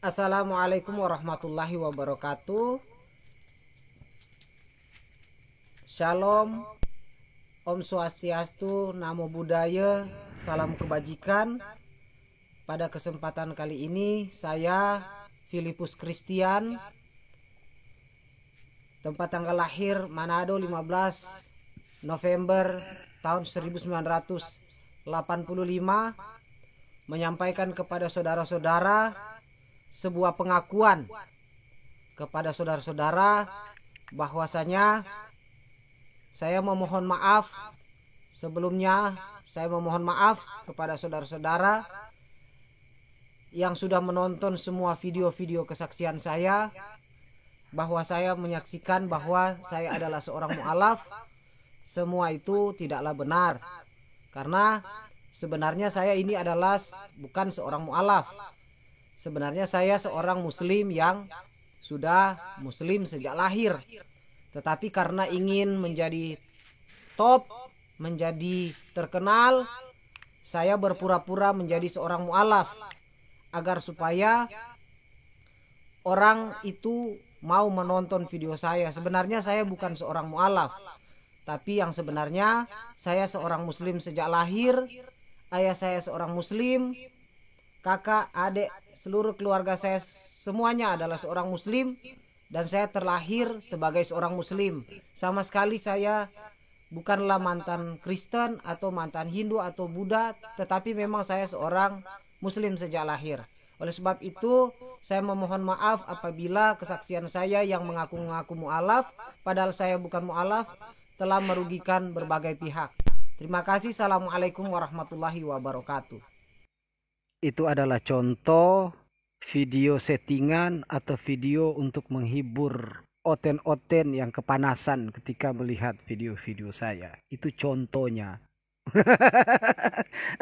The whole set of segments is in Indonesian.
Assalamualaikum warahmatullahi wabarakatuh. Shalom, Om Swastiastu, Namo Buddhaya, salam kebajikan. Pada kesempatan kali ini saya Filipus Christian, tempat tanggal lahir Manado 15 November tahun 1985, menyampaikan kepada saudara-saudara sebuah pengakuan kepada saudara-saudara bahwasanya saya memohon maaf sebelumnya. Saya memohon maaf kepada saudara-saudara yang sudah menonton semua video-video kesaksian saya, bahwa saya menyaksikan bahwa saya adalah seorang mu'alaf. Semua itu tidaklah benar, karena sebenarnya saya ini adalah bukan seorang mu'alaf. Sebenarnya saya seorang muslim yang sudah muslim sejak lahir, tetapi karena ingin menjadi top, menjadi terkenal, saya berpura-pura menjadi seorang mu'alaf agar supaya orang itu mau menonton video saya. Sebenarnya saya bukan seorang mu'alaf, tapi yang sebenarnya saya seorang muslim sejak lahir. Ayah saya seorang muslim, kakak, adik, seluruh keluarga saya semuanya adalah seorang muslim, dan saya terlahir sebagai seorang muslim. Sama sekali saya bukanlah mantan Kristen atau mantan Hindu atau Buddha, tetapi memang saya seorang muslim sejak lahir. Oleh sebab itu saya memohon maaf apabila kesaksian saya yang mengaku-ngaku mu'alaf padahal saya bukan mu'alaf telah merugikan berbagai pihak. Terima kasih. Assalamualaikum warahmatullahi wabarakatuh. Itu adalah contoh video settingan atau video untuk menghibur oten-oten yang kepanasan ketika melihat video-video saya. Itu contohnya.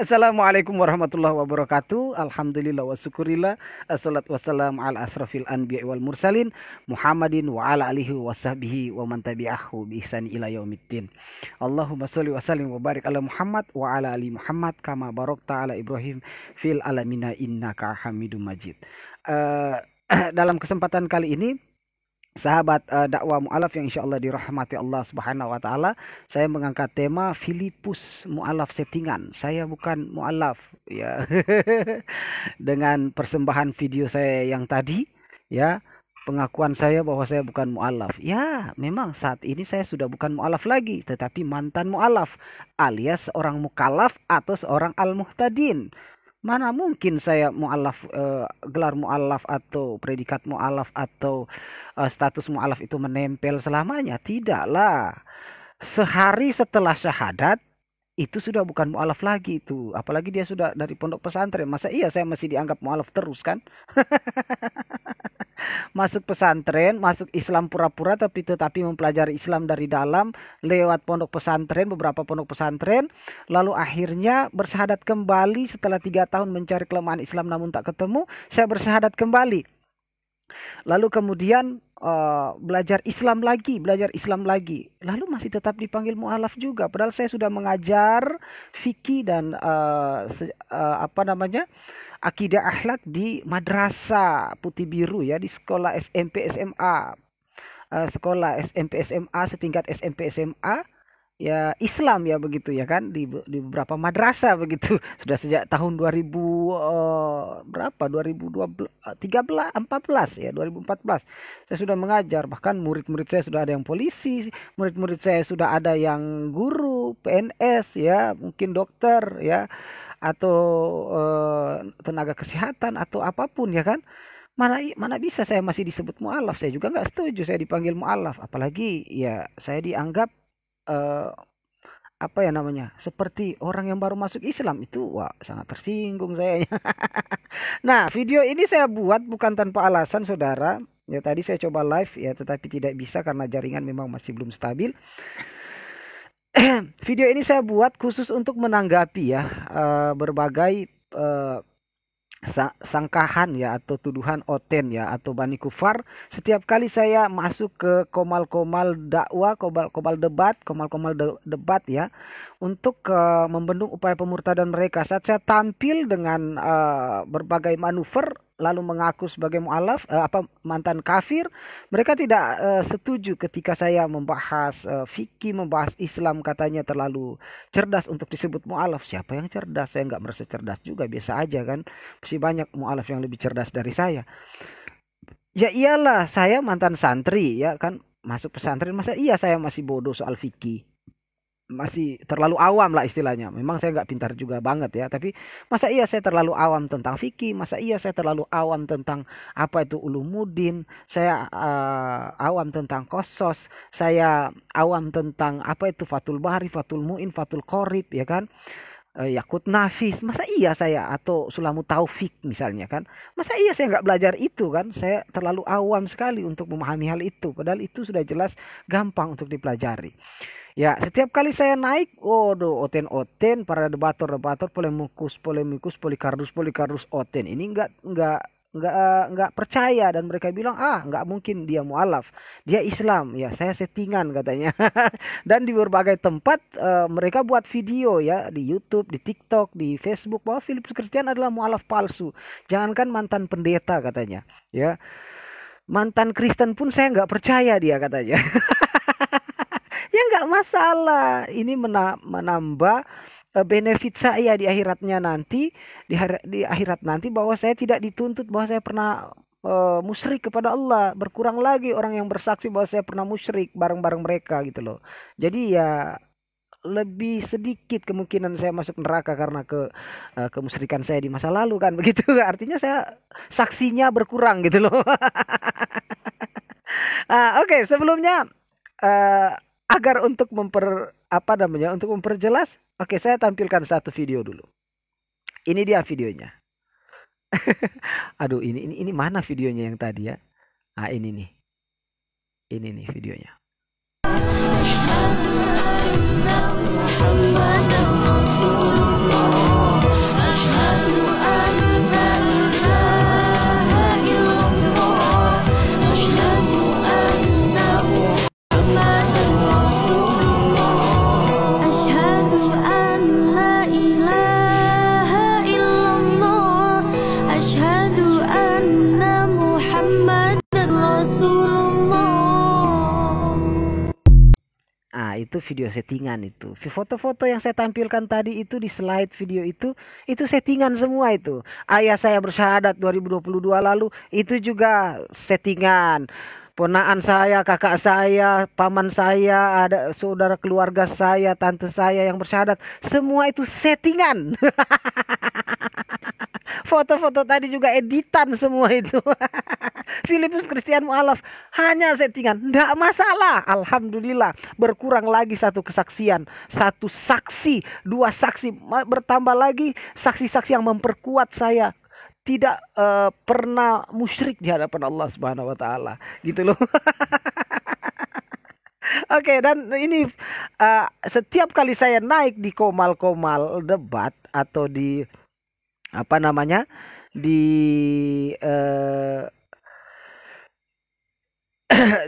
Assalamualaikum warahmatullahi wabarakatuh. Alhamdulillah wa syukurillah. Assalatu wassalamu ala asrafil anbiya wal mursalin Muhammadin wa ala alihi wa sahbihi wa man tabi'ahu bi ihsan ila yaumiddin. Allahumma sholli wa sallim wa barik ala Muhammad wa ala ali Muhammad kama barakta ala Ibrahim fil alamina innaka Hamidum Majid. Dalam kesempatan kali ini, sahabat dakwah mu'alaf yang insya Allah dirahmati Allah subhanahu wa ta'ala, saya mengangkat tema Filipus mu'alaf settingan. Saya bukan mu'alaf ya. Dengan persembahan video saya yang tadi ya, pengakuan saya bahwa saya bukan mu'alaf. Ya, memang saat ini saya sudah bukan mu'alaf lagi, tetapi mantan mu'alaf alias seorang mukallaf atau seorang al-muhtadin. Mana mungkin saya mu'alaf, gelar mu'alaf atau predikat mu'alaf atau status mu'alaf itu menempel selamanya. Tidaklah. Sehari setelah syahadat itu sudah bukan mu'alaf lagi itu. Apalagi dia sudah dari pondok pesantren. Masa iya saya masih dianggap mu'alaf terus kan? Masuk pesantren, masuk Islam pura-pura tetapi mempelajari Islam dari dalam lewat pondok pesantren, beberapa pondok pesantren, lalu akhirnya bersyahadat kembali setelah 3 tahun mencari kelemahan Islam namun tak ketemu, saya bersyahadat kembali. Lalu kemudian belajar Islam lagi, lalu masih tetap dipanggil mu'alaf juga, padahal saya sudah mengajar fikih dan akidah akhlak di Madrasah Putih Biru ya, di sekolah SMP SMA. Sekolah SMP SMA setingkat SMP SMA ya Islam ya begitu ya kan, di beberapa madrasah begitu. Sudah sejak tahun 2000 berapa 2012 13 14 ya 2014 saya sudah mengajar. Bahkan murid-murid saya sudah ada yang polisi, murid-murid saya sudah ada yang guru, PNS ya, mungkin dokter ya, atau tenaga kesehatan atau apapun ya kan. Mana bisa saya masih disebut mu'alaf. Saya juga nggak setuju saya dipanggil mu'alaf, apalagi ya saya dianggap seperti orang yang baru masuk Islam. Itu wah sangat tersinggung saya. Nah, video ini saya buat bukan tanpa alasan saudara ya. Tadi saya coba live ya, tetapi tidak bisa karena jaringan memang masih belum stabil. Video ini saya buat khusus untuk menanggapi ya berbagai sangkahan ya atau tuduhan oten ya atau bani kufar setiap kali saya masuk ke komal-komal dakwah, komal-komal debat ya, untuk membendung upaya pemurtadan mereka. Saat saya tampil dengan berbagai manuver lalu mengaku sebagai mualaf mantan kafir, mereka tidak setuju ketika saya membahas fikih, membahas Islam, katanya terlalu cerdas untuk disebut mualaf. Siapa yang cerdas? Saya nggak merasa cerdas juga, biasa aja kan. Masih banyak mualaf yang lebih cerdas dari saya. Ya iyalah, saya mantan santri ya kan, masuk pesantren, masa iya saya masih bodoh soal fikih, masih terlalu awam lah istilahnya. Memang saya nggak pintar juga banget ya, tapi masa iya saya terlalu awam tentang fikih, masa iya saya terlalu awam tentang apa itu ulumuddin, saya awam tentang kosos, saya awam tentang apa itu Fathul Bari, Fathul Muin, Fathul Qorib ya kan, Yakut Nafis, masa iya saya, atau Sulamut Taufik misalnya kan, masa iya saya nggak belajar itu kan. Saya terlalu awam sekali untuk memahami hal itu, padahal itu sudah jelas gampang untuk dipelajari. Ya, setiap kali saya naik, waduh, oten-oten, para debator-debator, polemikus, Polikardus, oten. Ini nggak percaya, dan mereka bilang nggak mungkin dia mualaf, dia Islam. Ya, saya settingan katanya. Dan di berbagai tempat mereka buat video ya, di YouTube, di TikTok, di Facebook, bahwa Filipus Christian adalah mualaf palsu. Jangankan mantan pendeta katanya, ya, mantan Kristen pun saya nggak percaya dia katanya. Ya nggak masalah, ini menambah benefit saya di akhiratnya nanti, di akhirat nanti, bahwa saya tidak dituntut bahwa saya pernah musyrik kepada Allah. Berkurang lagi orang yang bersaksi bahwa saya pernah musyrik bareng-bareng mereka gitu loh. Jadi ya lebih sedikit kemungkinan saya masuk neraka karena kemusyrikan saya di masa lalu kan, begitu. Artinya saya saksinya berkurang gitu loh. Oke, sebelumnya agar untuk untuk memperjelas, oke, saya tampilkan satu video dulu. Ini dia videonya. Aduh, ini mana videonya yang tadi ya? Ini nih. Ini nih videonya. Itu video settingan itu. Foto-foto yang saya tampilkan tadi itu di slide video itu settingan semua itu. Ayah saya bersyahadat 2022 lalu, itu juga settingan. Ponaan saya, kakak saya, paman saya, ada saudara keluarga saya, tante saya yang bersyahadat, semua itu settingan. Foto-foto tadi juga editan semua itu. Filipus Christian mualaf hanya settingan, tidak masalah. Alhamdulillah, berkurang lagi satu kesaksian, satu saksi, dua saksi, bertambah lagi saksi-saksi yang memperkuat saya tidak pernah musyrik di hadapan Allah Subhanahu wa taala, gitu loh. Oke, dan ini setiap kali saya naik di komal-komal debat atau di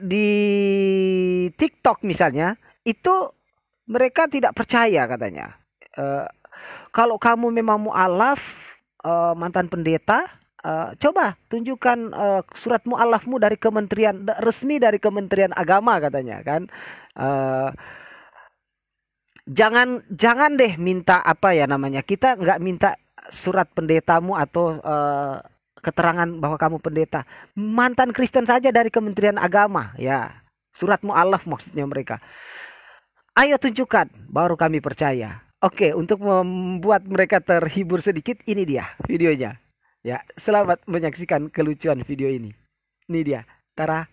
di TikTok misalnya, itu mereka tidak percaya katanya. Kalau kamu memang mualaf, mantan pendeta, coba tunjukkan surat mualafmu dari kementerian resmi, dari Kementerian Agama katanya kan. Jangan deh minta kita nggak minta surat pendetamu atau keterangan bahwa kamu pendeta. Mantan Kristen saja dari Kementerian Agama, ya. Surat mu'alaf maksudnya mereka. Ayo tunjukkan, baru kami percaya. Oke, untuk membuat mereka terhibur sedikit, ini dia videonya. Ya, selamat menyaksikan kelucuan video ini. Ini dia. Tara.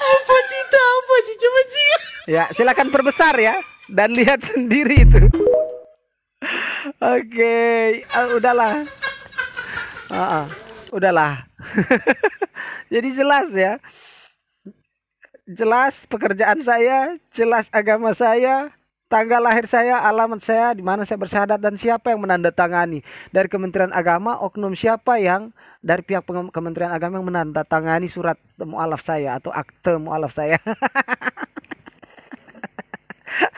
Apa sih coba sih? Ya, silakan perbesar ya dan lihat sendiri itu. Oke, udahlah. Udahlah. Jadi jelas ya. Jelas pekerjaan saya, jelas agama saya, tanggal lahir saya, alamat saya, di mana saya bersyahadat, dan siapa yang menandatangani. Dari Kementerian Agama, oknum siapa yang dari pihak Kementerian Agama yang menandatangani surat mu'alaf saya atau akte mu'alaf saya.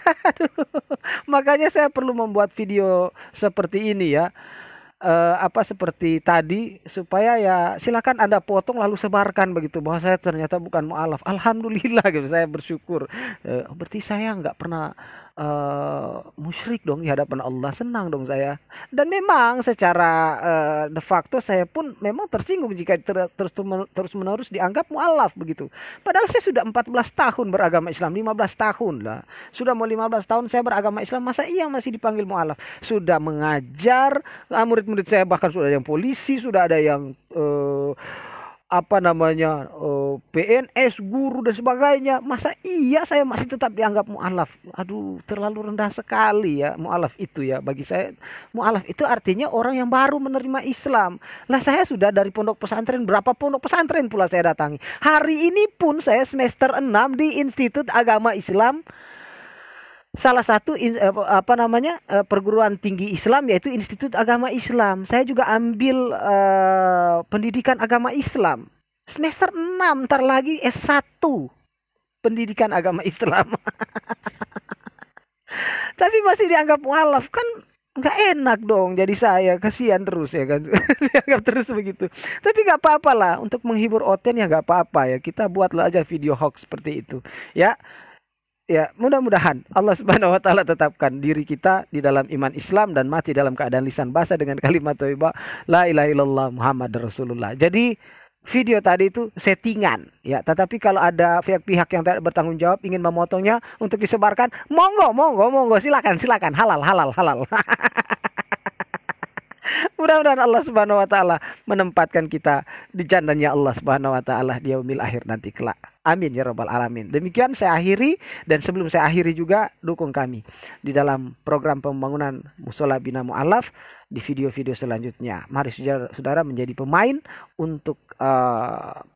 Aduh, makanya saya perlu membuat video seperti ini ya. Seperti tadi, supaya ya silakan Anda potong lalu sebarkan begitu bahwa saya ternyata bukan mu'alaf. Alhamdulillah gitu, saya bersyukur. Berarti saya nggak pernah musyrik dong di hadapan Allah, senang dong saya. Dan memang secara de facto saya pun memang tersinggung jika terus menerus dianggap mu'alaf begitu. Padahal saya sudah 14 tahun beragama Islam, 15 tahun lah. Sudah mau 15 tahun saya beragama Islam, masa iya masih dipanggil mu'alaf? Sudah mengajar, murid-murid saya bahkan sudah ada yang polisi, sudah ada yang PNS, guru dan sebagainya. Masa iya saya masih tetap dianggap mu'alaf? Aduh, terlalu rendah sekali ya mu'alaf itu ya. Bagi saya mu'alaf itu artinya orang yang baru menerima Islam. Lah saya sudah dari pondok pesantren, berapa pondok pesantren pula saya datangi. Hari ini pun saya semester 6 di Institut Agama Islam, salah satu perguruan tinggi Islam, yaitu Institut Agama Islam. Saya juga ambil pendidikan agama Islam. Semester 6, ntar lagi S1 pendidikan agama Islam. Tapi masih dianggap mu'alaf, kan nggak enak dong. Jadi saya kasihan terus ya kan. Dianggap terus begitu. Tapi nggak apa-apa lah, untuk menghibur Oten ya nggak apa-apa ya. Kita buatlah aja video hoax seperti itu ya. Ya, mudah-mudahan Allah Subhanahu wa taala tetapkan diri kita di dalam iman Islam dan mati dalam keadaan lisan basah dengan kalimat thayyibah la ilaha illallah Muhammadar Rasulullah. Jadi video tadi itu settingan ya, tetapi kalau ada pihak-pihak yang tidak bertanggung jawab ingin memotongnya untuk disebarkan, monggo silakan, halal. Mudah-mudahan Allah Subhanahu wa taala menempatkan kita di jannahnya Allah Subhanahu wa taala di yaumil akhir nanti kelak. Amin ya rabbal alamin. Demikian saya akhiri, dan sebelum saya akhiri juga dukung kami di dalam program pembangunan Mushola Bina Mu'alaf di video-video selanjutnya. Mari saudara menjadi pemain untuk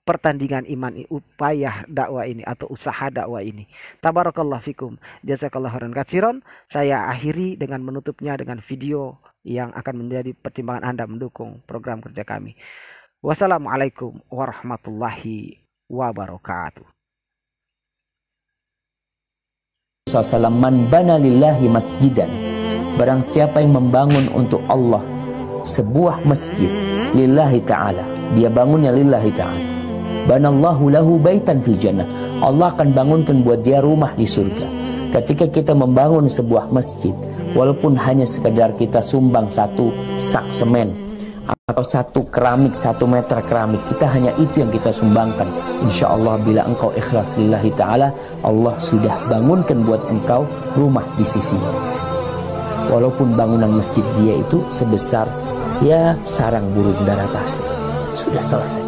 pertandingan iman, upaya dakwah ini atau usaha dakwah ini. Tabarakallah fikum. Jazakallahu khairan katsiran. Saya akhiri dengan menutupnya dengan video yang akan menjadi pertimbangan Anda mendukung program kerja kami. Wassalamualaikum warahmatullahi wabarakatuh. Man bana lillahi masjidan, barang siapa yang membangun untuk Allah sebuah masjid lillahi ta'ala, dia bangunnya lillahi ta'ala, banallahu lahu baitan fil jannah, Allah akan bangunkan buat dia rumah di surga. Ketika kita membangun sebuah masjid, walaupun hanya sekedar kita sumbang satu sak semen atau satu keramik, 1 meter keramik, kita hanya itu yang kita sumbangkan. Insya Allah bila engkau ikhlas lillahi ta'ala, Allah sudah bangunkan buat engkau rumah di sisinya. Walaupun bangunan masjid dia itu sebesar ya sarang burung darah tasik, sudah selesai.